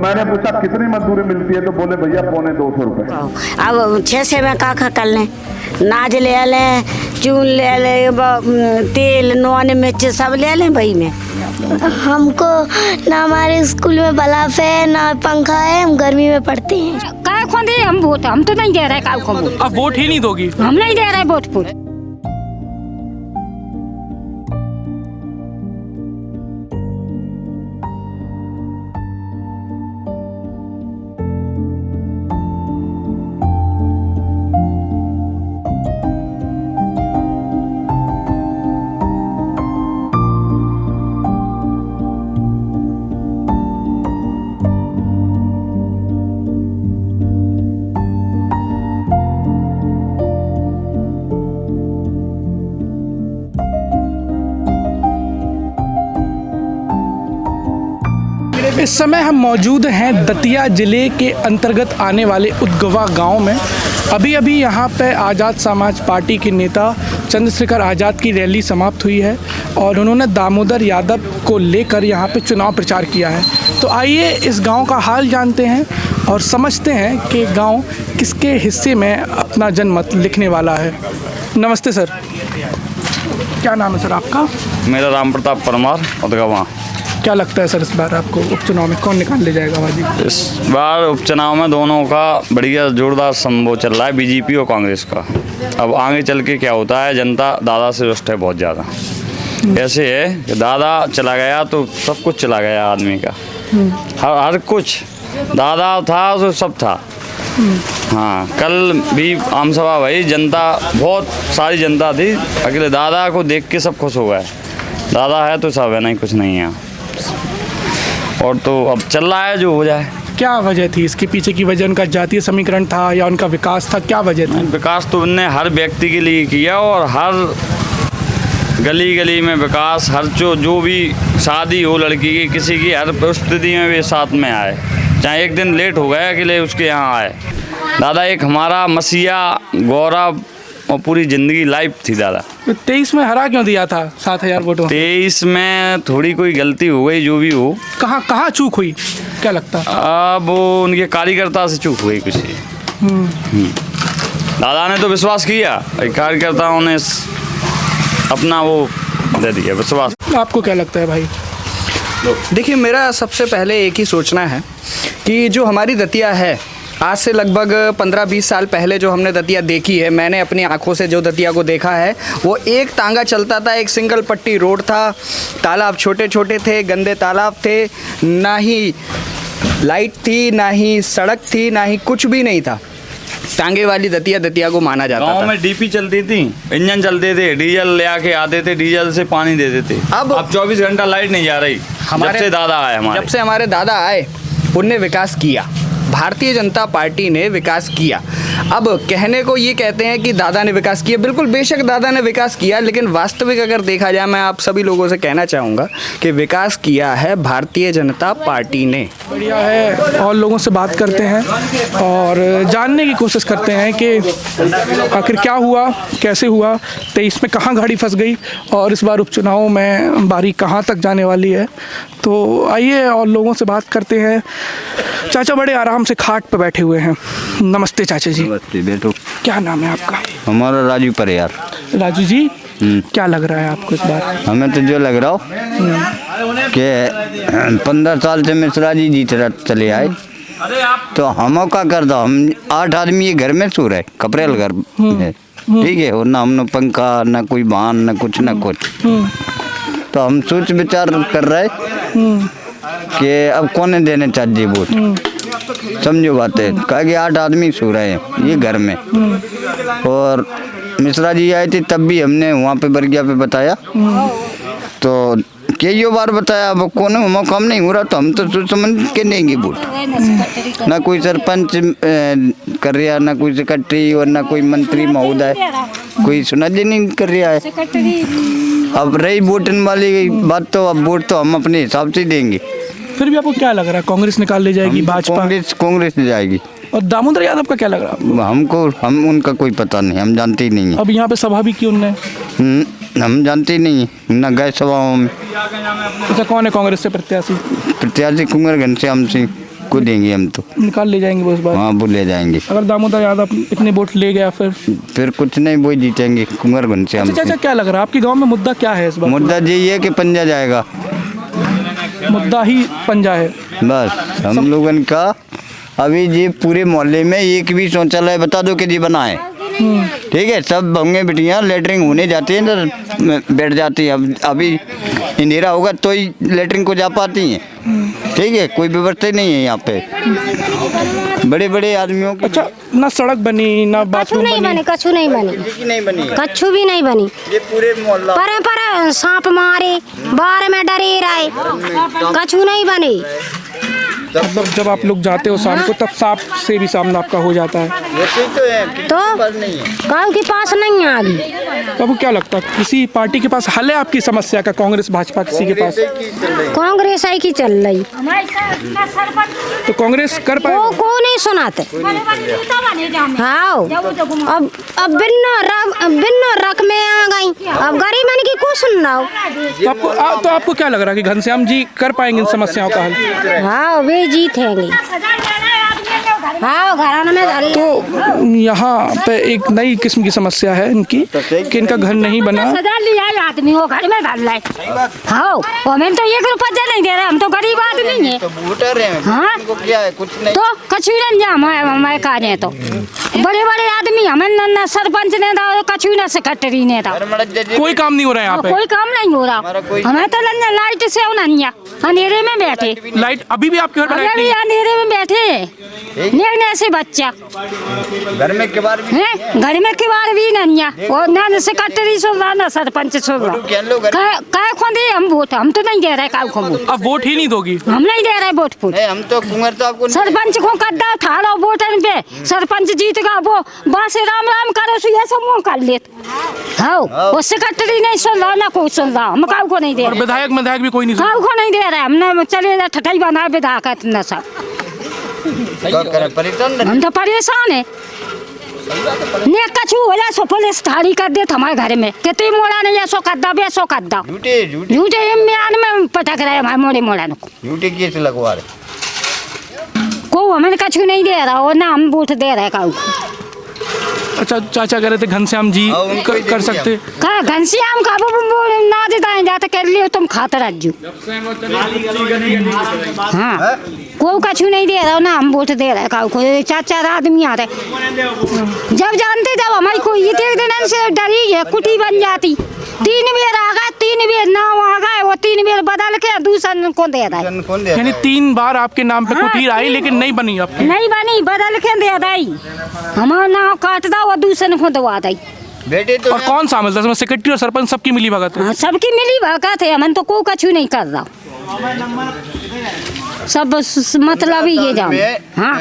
मैंने पूछा कितनी मजदूरी मिलती है, तो बोले भैया 250 रुपए। अब 6 से में का कर लें, नाज ले लें, चून ले लें, तेल नॉन मिर्च सब ले लें भाई में। हमको ना हमारे स्कूल में बल्ब है ना पंखा है, हम गर्मी में पढ़ते हैं। काय खो दे हम वोट, हम तो नहीं दे रहे काय को वोट। आप वोट ही नहीं दोगी? हम नहीं दे रहे वोट। इस समय हम मौजूद हैं दतिया ज़िले के अंतर्गत आने वाले उदगवा गांव में। अभी यहाँ पे आज़ाद समाज पार्टी के नेता चंद्रशेखर आज़ाद की रैली समाप्त हुई है और उन्होंने दामोदर यादव को लेकर यहाँ पे चुनाव प्रचार किया है। तो आइए इस गांव का हाल जानते हैं और समझते हैं कि गांव किसके हिस्से में अपना जनमत लिखने वाला है। नमस्ते सर, क्या नाम है सर आपका? मेरा राम प्रताप परमार, उदगवा। क्या लगता है सर इस बार आपको उपचुनाव में कौन निकाल ले जाएगा बाजी? इस बार उपचुनाव में दोनों का बढ़िया जोरदार संभव चल रहा है, बीजेपी और कांग्रेस का। अब आगे चल के क्या होता है, जनता दादा से रुष्ट है बहुत ज़्यादा। ऐसे है कि दादा चला गया तो सब कुछ चला गया आदमी का, हर कुछ। दादा था तो सब था। हाँ, कल भी आम सभा भाई, जनता बहुत सारी जनता थी, अकेले दादा को देख के सब खुश हो गए। दादा है तो सब है, नहीं कुछ नहीं है। और तो अब चल रहा है जो हो जाए। क्या वजह थी इसके पीछे की वजह? उनका जातीय समीकरण था या उनका विकास था? क्या वजह थी? विकास तो उनने हर व्यक्ति के लिए किया और हर गली गली में विकास, हर जो भी शादी हो लड़की की किसी की, हर परिस्थिति में वे साथ में आए, चाहे एक दिन लेट हो गया अकेले उसके यहाँ आए। दादा एक हमारा मसीहा, गौरव और पूरी ज़िंदगी लाइफ थी दादा। 23 में हरा क्यों दिया था 7000 वोटों? 23 में थोड़ी कोई गलती हो गई, जो भी हो। कहाँ चूक हुई, क्या लगता? अब वो उनके कार्यकर्ता से चूक हुई कुछ। दादा ने तो विश्वास किया, कार्यकर्ताओं ने अपना वो दे दिया विश्वास। आपको क्या लगता है भाई? देखिए, मेरा सबसे पहले एक ही सोचना है कि जो हमारी दतिया है, आज से लगभग 15-20 साल पहले जो हमने दतिया देखी है, मैंने अपनी आंखों से जो दतिया को देखा है, वो एक तांगा चलता था, एक सिंगल पट्टी रोड था, तालाब छोटे छोटे थे, गंदे तालाब थे, ना ही लाइट थी, ना ही सड़क थी, ना ही कुछ भी नहीं था। टांगे वाली दतिया को माना जाता था। गाँव में डीपी चलती थी, इंजन चलते थे, डीजल ले आके आते थे, डीजल से पानी देते थे। अब 24 घंटा लाइट नहीं जा रही। जब से दादा आए जब से हमारे दादा आए, उनने विकास किया, भारतीय जनता पार्टी ने विकास किया। अब कहने को ये कहते हैं कि दादा ने विकास किया, बिल्कुल बेशक दादा ने विकास किया, लेकिन वास्तविक अगर देखा जाए, मैं आप सभी लोगों से कहना चाहूँगा कि विकास किया है भारतीय जनता पार्टी ने। बढ़िया है, और लोगों से बात करते हैं और जानने की कोशिश करते हैं कि आखिर क्या हुआ, कैसे हुआ, 23 में कहाँ गाड़ी फंस गई और इस बार उपचुनाव में बारी कहाँ तक जाने वाली है। तो आइए और लोगों से बात करते हैं। चाचा बड़े आराम से खाट पर बैठे हुए हैं। नमस्ते चाचा जी। नमस्ते बेटो। क्या नाम है आपका? हमारा राजू परियार। राजू जी, क्या लग रहा है आपको इस बार? हमें तो जो लग रहा हो कि 15 साल से मिश्रा जी जीत चले आए, तो हम क्या कर दो, हम 8 आदमी घर में सो रहे, कपड़ेल घर है, ठीक है, और ना हमने पंखा, ना कोई वाहन, ना कुछ ना कुछ। तो हम सोच विचार कर रहे कि अब कौन देने चाहिए वोट, समझो बात है। कहा कि 8 आदमी सो रहे हैं ये घर में, और मिश्रा जी आए थे तब भी हमने वहाँ पे बरगिया पे बताया, तो कई बार बताया, अब कौन मौका हम नहीं हो रहा, तो हम तो सोच समझ के देंगे वोट। ना कोई सरपंच कर रहा, ना कोई सेक्रेटरी, और ना कोई मंत्री महोदय, कोई सुना नहीं कर रहा है। अब रही वोटन वाली बात, तो अब वोट तो हम अपने हिसाब से देंगे। फिर भी आपको क्या लग रहा है, कांग्रेस निकाल ले जाएगी, भाजपा? कांग्रेस ले जाएगी। और दामोदर यादव का क्या लग रहा है? हम उनका कोई पता नहीं, हम जानते ही नहीं है। अब यहाँ पे सभा भी की उनने? हम जानते ही नहीं, न गए सभाओं में। अच्छा, कौन है कांग्रेस से प्रत्याशी? प्रत्याशी कुंवर घनश्याम सिंह। सबको देंगे हम तो। निकाल ले जाएंगे वो इस बार? हाँ, वो ले जाएंगे। अगर दामोदर यादव इतने वोट ले गया फिर कुछ नहीं, वो जीतेंगे कुंवर घनश्याम अच्छा, सिंह। क्या लग रहा है आपके गांव में मुद्दा क्या है इस बार? मुद्दा यही है कि पंजा जाएगा, मुद्दा ही पंजा है बस हम लोगन का। अभी जी पूरे मोहल्ले में एक भी शौचालय बता दो कि जी बना है, ठीक है? सब भंगे बिटियाँ लेटरिन होने जाती हैं तो बैठ जाती हैं। अब अभी अंधेरा होगा तो ही लेटरिन को जा पाती हैं, ठीक है? कोई व्यवस्था ही नहीं है यहाँ पे बड़े बड़े आदमियों की। अच्छा, ना सड़क बनी ना कछु बाथरूम नहीं बनी, कछु नहीं बनी, नहीं बनी, कछु भी नहीं बनी। ये पूरे मोहल्ला पर सांप मारे, बार में डरे रहे, कछु नहीं बनी। मतलब जब आप लोग जाते हो शाम को तब सांप से भी सामना आपका हो जाता है? वैसे तो है, किसी तो के पास नहीं है। गाँव के पास नहीं है आगे। तो आपको क्या लगता है किसी पार्टी के पास हल है आपकी समस्या का? कांग्रेस भाजपा किसी के पास? कांग्रेस आई की चल रही, तो कांग्रेस कर पाए? को नहीं सुनाते। हाँ, अब बिन्नो रक में आ गई, अब गरीबन की को सुन रहा हो। तो आपको क्या लग रहा है कि घनश्याम जी कर पाएंगे इन समस्याओं का हल? हाँ, वे जीतेंगे। हाँ, घराना में तो यहाँ पे एक नई किस्म की समस्या है इनकी कि इनका घर नहीं बना। सजा लिया है आदमी, वो घर में डाल रहे। हाँ, हमें तो 1 रुपया नहीं दे रहे, हम तो गरीब आदमी हैं। तो वोटर हैं, हाँ, उनको क्या है, कुछ नहीं। तो कछु नहीं मैं काजे तो बड़े बड़े आदमी हमें न सरपंच ने था, कछु न सेक्रेटरी ने था, कोई काम नहीं हो रहा है यहाँ पे? कोई काम नहीं हो रहा। हमें तो लाइट से अंधेरे में बैठे, लाइट अभी भी आपके घर में लाइट अभी नहीं है? अंधेरे में बैठे नेगने से बच्चा घर में किबाड़ भी है, घर में किबाड़ भी नहीं है, और ना सेक्रेटरी सुन रहा ना सरपंच सुन रहा। काय खोदे हम वोट, हम तो नहीं दे रहे काऊ को वोट। अब वोट ही नहीं दोगी? हम नहीं दे रहे वोट फूट। हम तो कुंवर तो आपको सरपंच को कद्दा ठाड़ो वोटन पे, सरपंच जीतगा वो बासे राम राम करो सो ये सब मुंह कर लेत। हाँ, वो सेक्रेटरी नहीं सुन रहा ना कोई सुन रहा, हम काऊ को नहीं दे और रहे, विधायक भी कोई नहीं? काऊ को नहीं दे रहे, हमने चले ठठाई बना विधायक इतना सब, परेशान। हम तो परेशान है। ने कछु होला सो पुलिस थारी कर दे हमारे घर में, कितनी मोड़ा नहीं है सो कद्दा बे सो कद्दा झूठे झूठे झूठे में पटक रहे हमारे मोड़े मोड़ा को, झूठे केस लगवा रहे। को हमें कछु नहीं दे रहा, और ना हम वोट दे रहे काऊ। अच्छा, चाचा कह रहे थे घनश्याम जी कर सकते? का घनश्याम का ना देता जाते कर लियो तुम खाते रहो। हाँ, को कछु नहीं दे रहा ना हम वोट दे रहे काऊ को, चाचा आदमी आ रहे। जब जानते जब हमारी कोई ये देख देने से डरी है, कुटी बन जाती। 3 बेर आ गए, 3 बेर नाव आ गए, वो 3 बेर बदल के दूसरे को दे रहा है। यानी 3 बार आपके नाम पे कुटीर आई लेकिन नहीं बनी आपकी? नहीं बनी, बदल के दे दी, हमारा नाव काट दा वो दूसरे को दवा दी। बेटे तो और कौन शामिल था इसमें? सेक्रेटरी और सरपंच सबकी मिली भगत है? हाँ, सबकी मिली भगत है, हम तो को कछु नहीं कर रहा, सब मतलब ही ये जाओ। हाँ,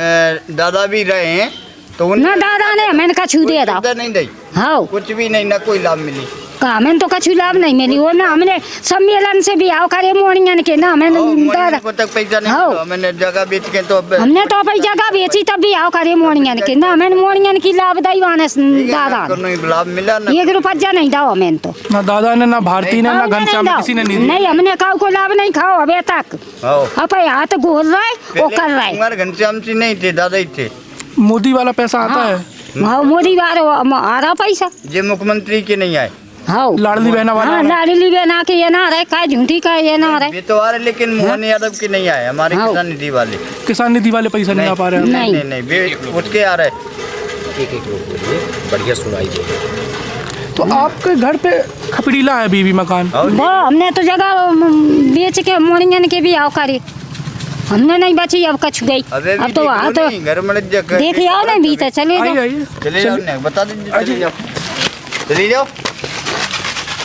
दादा भी रहे हैं तो ना दादा ने हमें कछु दे रहा। नहीं दी, हाँ, कुछ भी नहीं, ना कोई लाभ मिली। हमें तो कछु लाभ नहीं मिली, वो ना हमने सम्मेलन से भी आओ करे मोड़ियन के ना हमें दादा को तक पैसा नहीं हाँ। मिला, मैंने जगह बेच के तो अब हमने तो अपनी जगह बेची तब भी आओ करे मोड़ियन के ना, हमें मोड़ियन की लाभ दई वाने दादा लाभ मिला ना। 1 रुपया नहीं दाओ हमें तो, ना दादा ने, ना भारती ने, ना घनश्याम ने, किसी ने नहीं दिया। नहीं, हमने काऊ को लाभ नहीं खाओ अभी तक। अब हाथ घोर रहा है वो कर रहा है। कुंवर घनश्याम सिंह नहीं थे, दादा ही थे। मोदी वाला पैसा आता है? हाँ, मोदी वाले आ रहा पैसा, ये मुख्यमंत्री के नहीं आए। हाँ, लाडली बहना वाला? हाँ, लाडली बहना के ये ना रहे, का झूठी का ये ना रहे। ये तो आ रहे, लेकिन मोहन यादव के नहीं आए, हमारे हाँ। किसान निधि वाले। किसान निधि वाले पैसा नहीं आ पा रहे हैं? नहीं। नहीं नहीं, वे उठ के आ रहे। एक लोग बोलिए, बढ़िया सुनाई दे। तो आपके घर पे खपड़ीला है बीबी मकान? वो हमने तो जगह बेच के मोड़ियन के भी आओ करे, हमने नहीं बची, अब कछ गई। अब तो वहाँ तो घर में देख आओ ना भीतर चले जाओ। चले जाओ ना, बता दीजिए, चले जाओ, चले जाओ,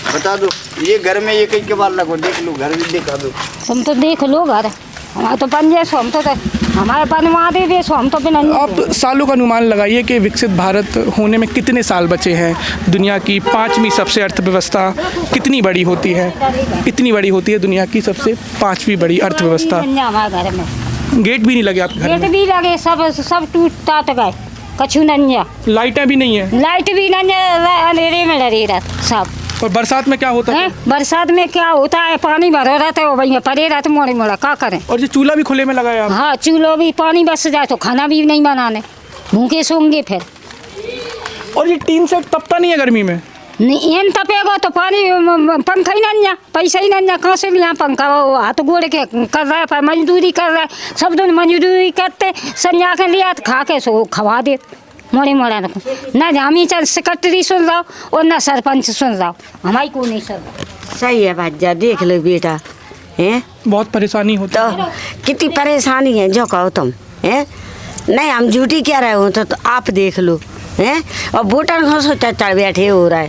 बता दो। ये घर में ये कई के बार लगो, देख लो, घर भी दिखा दो। तुम तो देख लो घर, हमारे तो बन जाए सो, हम तो हमारे बनवा दे सो, हम तो बिना। आप सालों का अनुमान लगाइए कि विकसित भारत होने में कितने साल बचे हैं? दुनिया की 5वीं सबसे अर्थव्यवस्था कितनी बड़ी होती है? इतनी बड़ी होती है दुनिया की सबसे 5वीं बड़ी अर्थव्यवस्था। हमारे घर में गेट भी नहीं लगे आपके घर गेट में? भी लगे, सब टूट टाट गए, कछु नहीं, लाइटें भी नहीं है? लाइट भी नहीं, अंधेरे में डरी रहा सब। और बरसात में क्या होता है? बरसात में क्या होता है, पानी भरा रहता है, वही में पड़े रहते मोड़े मोड़ा, क्या करें। और ये चूल्हा भी खुले में लगाया आप? हाँ, चूल्हा भी पानी बस जाए तो खाना भी नहीं बनाने, भूखे सोंगे फिर। और ये टीन सेट तपता नहीं है गर्मी में? नहीं, एन तपेगा तो पानी पंखा ही नहीं जा, पैसा ही नहीं जा, कहाँ से लिया पंखा। वो हाथ गोड़ के कर रहा है, मजदूरी कर रहा है, सब दिन मजदूरी करते, संजा के लिया खा के सो खवा दे मोड़े मोड़ा ना। जामी चल सेक्रेटरी सुन रहा और ना सरपंच सुन रहा, हमारी को नहीं सुन रहा। सही है भाजा, देख लो बेटा, हैं बहुत परेशानी होती तो है। कितनी परेशानी है जो कहो तुम, हैं नहीं हम झूठी क्या रहे हो, तो आप देख लो, हैं और वोटर को सोचा चढ़ बैठे हो रहा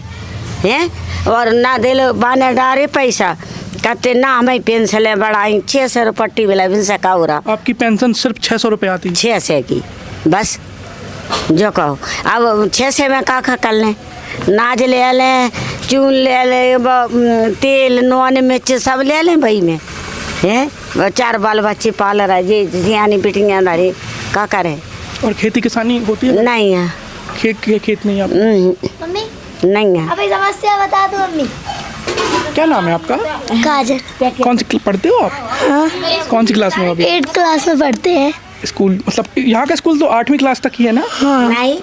है, और ना दे लो बाने डारे पैसा कहते ना हमें पेंशन बढ़ाई 600 रुपये पट्टी मिला पेंशन का हो रहा। आपकी पेंशन सिर्फ 600 रुपये आती है? 600 की बस, जो कहो। अब 600 में का कर लें, नाज ले लें, चून ले लें, तेल नॉन मिर्च सब ले लें भाई में, हैं 4 बाल बच्चे पाल रहा है, ये जियानी पिटियाँ दारी का करे। और खेती किसानी होती है? नहीं है, खेत नहीं है आपका? मम्मी नहीं है। अब एक समस्या बता दो मम्मी। क्या नाम है आपका? काजल। कौन सी पढ़ते हो आप? हाँ, कौन सी क्लास में हो अभी? 8th क्लास में पढ़ते हैं। स्कूल मतलब यहाँ का स्कूल तो 8वीं क्लास तक ही है ना? हाँ। नहीं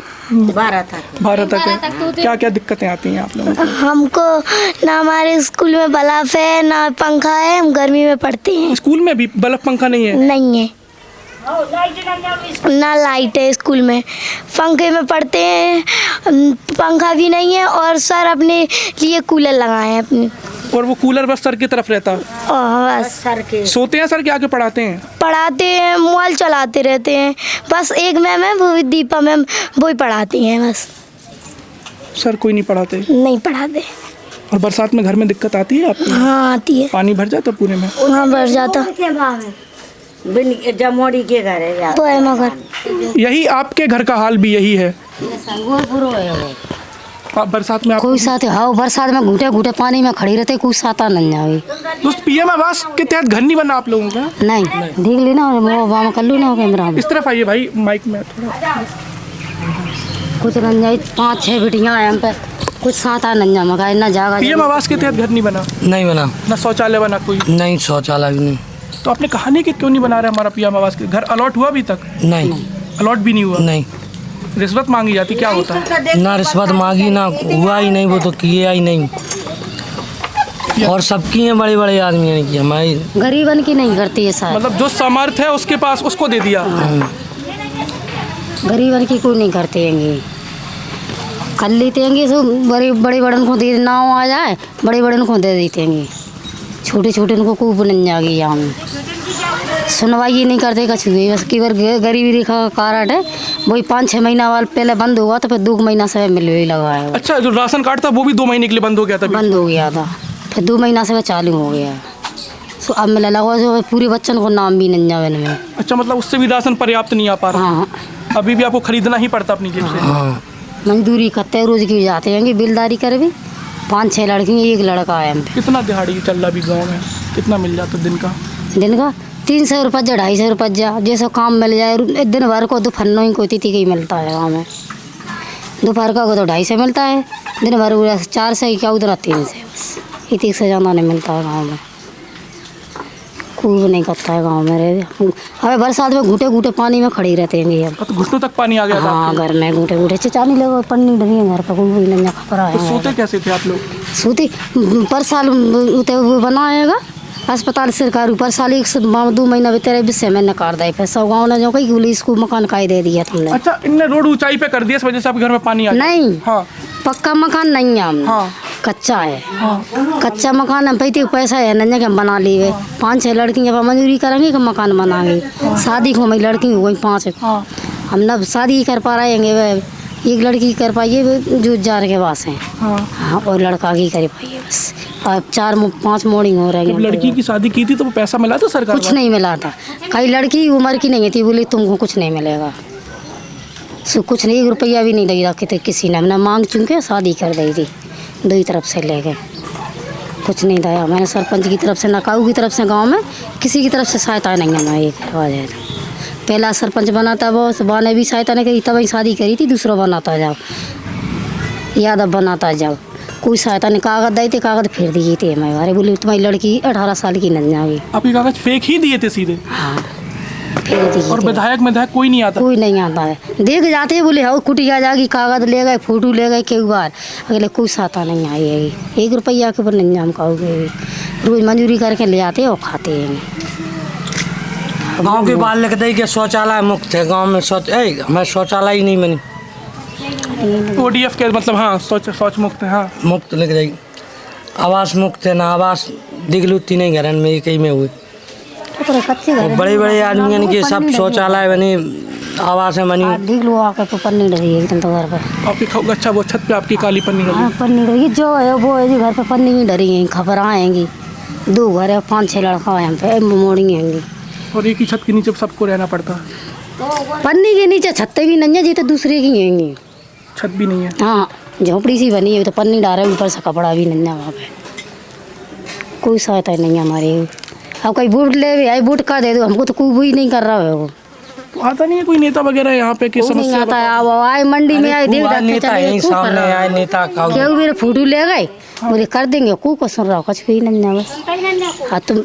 12 तक। 12 तक है। क्या क्या दिक्कतें आती हैं आप लोगों को? हमको ना हमारे स्कूल में बल्ब है ना पंखा है, हम गर्मी में पढ़ते हैं। स्कूल में भी बल्ब पंखा नहीं है? नहीं है, ना लाइट है स्कूल में, पंखे में पढ़ते हैं, पंखा भी नहीं है, और सर अपने लिए कूलर लगाए हैं अपने। और वो कूलर बस सर की तरफ रहता है? बस सर के सोते हैं सर के आके पढ़ाते हैं? पढ़ाते हैं, मोबाइल चलाते रहते हैं, बस एक मैम है वो दीपा मैम, वो ही पढ़ाती हैं बस, सर कोई नहीं पढ़ाते? नहीं पढ़ाते। और बरसात में घर में दिक्कत आती है आपको? हाँ आती है। पानी भर जाता पूरे में? हाँ भर जाता जमोड़ी के घर है तो है, मगर यही आपके घर का हाल भी यही है? आप बरसात में आप कोई साथ हाँ, बरसात में घूटे घूटे पानी में खड़ी रहते, कोई साता नहीं आवे। दोस्त पीएम आवास के तहत घर नहीं बना आप लोगों का? नहीं देख लेना, वो वाम कर लो ना कैमरा में। इस तरफ आइए भाई, माइक में थोड़ा। कुछ नहीं, 5-6 बेटियाँ हैं हम पे, कुछ साता नहीं मगा ना जागा। पीएम आवास के तहत घर नहीं बना? नहीं बना। ना शौचालय बना कोई? नहीं, शौचालय भी नहीं। तो आपने कहा नहीं कि क्यों नहीं बना रहे हमारा पीएम आवास के घर? अलॉट हुआ अभी तक? नहीं। अलॉट भी नहीं हुआ? नहीं। रिश्वत मांगी जाती, क्या होता है? ना रिश्वत मांगी, ना हुआ ही नहीं, वो तो किया ही नहीं। और सबकी हैं, बड़े बड़े आदमियों ने किया, हमारी गरीबन की नहीं करती है सर। मतलब जो सामर्थ्य है उसके पास उसको दे दिया? गरीबन की कोई नहीं करते हैं, कर लेते हैं सो बड़े बड़न को दे, नाव आ जाए बड़े बड़न को दे देते हैं, छोटे छोटे उनको खूब नहीं जाएगी। यहाँ में सुनवाई नहीं करते कछ भी, बस केवल गरीबी रेखा का कारण है, वही 5-6 महीना वाल पहले बंद हुआ तो फिर 2 महीना से मिलवे ही लगा है। अच्छा, जो राशन कार्ड था वो भी 2 महीने के लिए बंद हो गया था? बंद हो गया था, फिर 2 महीना से वह चालू हो गया। सो अब मिला लगा जो पूरे बच्चन को नाम भी नहीं जावे में। अच्छा, मतलब उससे भी राशन पर्याप्त नहीं आ पा रहा? हाँ, अभी भी आपको खरीदना ही पड़ता अपनी जेब से? हाँ। मजदूरी करते हैं, रोज की जाते हैं, बिलदारी कर भी 5-6 लड़की, एक लड़का है हम पे। कितना दिहाड़ी चल रहा अभी गाँव में? कितना मिल जाता दिन का? दिन का 300 रुपया, 250 रुपया, जैसा काम मिल जाए। दिन भर को दोपहर ही कोई तिथि ही मिलता है गाँव में, दोपहर का को तो 250 मिलता है, दिन भर 400 क्या उधर 300, बस इतनी से ज़्यादा नहीं मिलता है गाँव में। खूब नहीं करता है गाँव में रहे। अबे बरसात में घूटे घूटे पानी में खड़ी रहते हैं ये। तो घुटनों तक पानी आ गया था? हाँ, घर में घूटे घूटे चिचानी लोग पन्नी डली है घर पर, कोई नहीं खबर तो है। सोते कैसे थे आप लोग? सूती पर साल वो बनाएगा अस्पताल सरकार, पर साल 1-2 महीना भी तेरे विषय में नकार दे, फिर सब गाँव ने जो कही पुलिस को मकान काई दे दिया तुमने। अच्छा, इनने रोड ऊंचाई पे कर दिया, इस वजह से आपके घर में पानी आ गया? नहीं, हाँ, पक्का मकान नहीं है हमने। हाँ, कच्चा है। हाँ। कच्चा मकान है, पैते पैसा है नहीं कि हम बना लिए। 5-6 लड़की जब मंजूरी करेंगे कि मकान बनाएंगे। शादी को मेरी लड़की हो गई 5, हाँ। हम ना शादी कर पा रहे हैं, एक लड़की कर पाइए जो जार के पास हैं, हाँ, और लड़का की कर पाइए बस। अब 4-5 मोर्निंग हो रही है। जब लड़की की शादी की थी तो वो पैसा मिला था सरकार? कुछ नहीं मिला था, कई लड़की उम्र की नहीं थी, बोली तुमको कुछ नहीं मिलेगा, सो कुछ नहीं, 1 रुपया भी नहीं दिया किसी ने। हमने मांग चुके शादी कर दी थी, 2 तरफ से ले गए, कुछ नहीं दिया। मैंने सरपंच की तरफ से, नकाऊ की तरफ से, गाँव में किसी की तरफ से सहायता नहीं है। ये करवा जाए तो पहला सरपंच बना था वो, सुबह ने भी सहायता नहीं करी, तब ही शादी करी थी। दूसरा बनाता जाओ, यादव बनाता जाओ, कोई सहायता नहीं, कागज दी थे, कागज फिर दिए थे हमारे बारे, बोले तुम्हारी लड़की 18 साल की नहीं जाएगी। आपके कागज फेक ही दिए थे सीधे? हाँ फिर दिए और थे। विधायक कोई नहीं आता? कोई नहीं आता है, देख जाते हैं, बोले हाँ कुटिया जाएगी, कागज ले गए, फोटो ले गए कई बार, अगले कोई सहायता नहीं आई है। 1 रुपया के ऊपर नहीं हम कहोगे, रोज मंजूरी करके ले आते हैं और खाते हैं। गांव के बाहर लिख दे कि शौचालय मुक्त है गांव में, हमें शौचालय ही नहीं बनी। ODF के मतलब हाँ शौच मुक्त है, हाँ मुक्त लिख देगी। आवास मुक्त है ना, आवास दिखलू तीन घरन में कई में हुए, बड़े बड़े आदमी के सब शौचालय बने, आवास है बनी। देख लो आकर तो पन्नी डरी है एकदम तो घर पर। आपकी अच्छा वो छत पे आपकी काली पन्नी डली? हाँ पन्नी डरी जो है वो है जी, घर पे पन्नी ही डरी है, खबर आएंगी। 2 घर है, 5-6 लड़का है, हम पे मोड़ी आएंगी। और एक ही छत के नीचे सबको रहना पड़ता है? पन्नी के नीचे छत्ते भी नहीं है जी, तो दूसरे की आएंगी। छत भी नहीं है? हाँ झोपड़ी सी बनी है, तो पन्नी डाले, ऊपर से कपड़ा भी नहीं है वहाँ पे। कोई सहायता नहीं है हमारी। अब कोई वोट ले भी आए, वोट का दे दो, हमको तो कोई भी नहीं कर रहा है। वो तो आता नहीं है कोई नेता वगैरह यहाँ पे? की समस्या आता है? अब आए मंडी में आए, देख नेता यहीं सामने आए, नेता का क्यों मेरे फोटो ले गए, बोले कर देंगे, को सुन रहा हो, कुछ भी नहीं है बस। हाँ तुम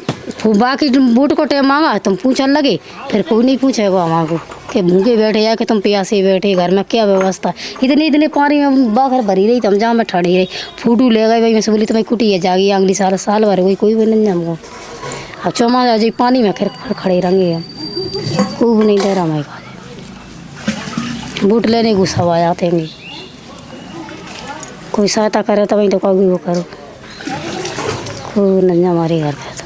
बाकी वोट को टाइम मांगा, तुम पूछने लगे, फिर कोई नहीं पूछेगा हमारे कि भूखे बैठे या कि तुम प्यासे बैठे, घर में क्या व्यवस्था। इतने पानी में बाहर भरी रही, तुम जहाँ में ठड़ी रही, फोटो ले गए भाई, मैं से बोली तुम्हें कुटिया जागी अगली साल भर गई, कोई भी नहीं है हमको। अब चौमा जाए पानी में फिर खड़े रहेंगे हम, कोई भी नहीं दे रहा हमारे खाते। वोट लेने गुस्सा आ जाते हैं, कोई सहायता करे तो वही तो कहोगे वो करो, कोई नहीं हमारे घर पे।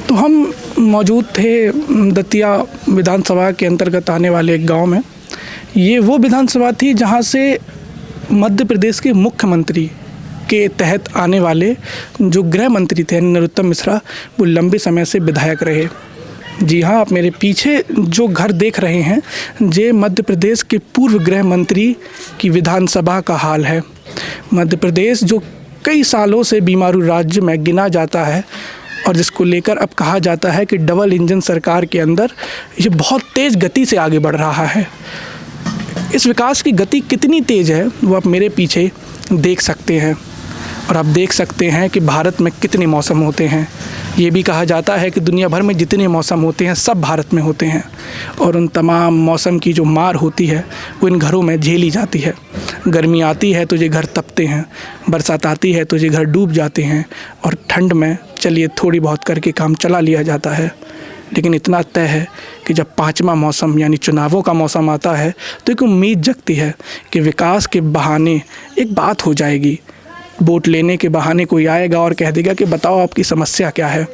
तो हम मौजूद थे दतिया विधानसभा के अंतर्गत आने वाले एक गांव में। ये वो विधानसभा थी जहां से मध्य प्रदेश के मुख्यमंत्री के तहत आने वाले जो गृह मंत्री थे नरोत्तम मिश्रा, वो लंबे समय से विधायक रहे। जी हाँ, आप मेरे पीछे जो घर देख रहे हैं, ये मध्य प्रदेश के पूर्व गृह मंत्री की विधानसभा का हाल है। मध्य प्रदेश जो कई सालों से बीमारू राज्य में गिना जाता है और जिसको लेकर अब कहा जाता है कि डबल इंजन सरकार के अंदर ये बहुत तेज़ गति से आगे बढ़ रहा है। इस विकास की गति कितनी तेज़ है वो आप मेरे पीछे देख सकते हैं, और आप देख सकते हैं कि भारत में कितने मौसम होते हैं। ये भी कहा जाता है कि दुनिया भर में जितने मौसम होते हैं सब भारत में होते हैं, और उन तमाम मौसम की जो मार होती है वो इन घरों में झेली जाती है। गर्मी आती है तो ये घर तपते हैं, बरसात आती है तो ये घर डूब जाते हैं, और ठंड में चलिए थोड़ी बहुत करके काम चला लिया जाता है। लेकिन इतना तय है कि जब 5वां मौसम यानी चुनावों का मौसम आता है तो एक उम्मीद जगती है कि विकास के बहाने एक बात हो जाएगी। वोट लेने के बहाने कोई आएगा और कह देगा कि बताओ आपकी समस्या क्या है।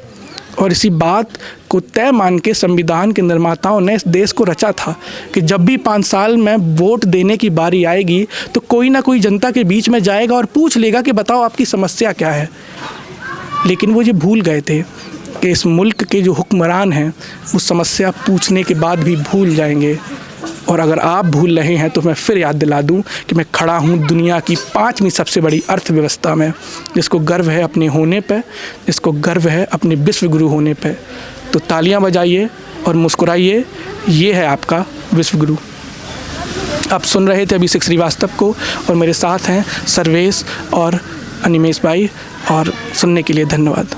और इसी बात को तय मान के संविधान के निर्माताओं ने इस देश को रचा था कि जब भी 5 साल में वोट देने की बारी आएगी तो कोई ना कोई जनता के बीच में जाएगा और पूछ लेगा कि बताओ आपकी समस्या क्या है। लेकिन वो ये भूल गए थे कि इस मुल्क के जो हुक्मरान हैं वो समस्या पूछने के बाद भी भूल जाएंगे। और अगर आप भूल रहे हैं तो मैं फिर याद दिला दूं कि मैं खड़ा हूं दुनिया की 5वीं सबसे बड़ी अर्थव्यवस्था में, जिसको गर्व है अपने होने पे, जिसको गर्व है अपने विश्व गुरु होने पे। तो तालियां बजाइए और मुस्कुराइए, ये है आपका विश्व गुरु। आप सुन रहे थे अभिषेक श्रीवास्तव को, और मेरे साथ हैं सर्वेश और अनिमेश भाई, और सुनने के लिए धन्यवाद।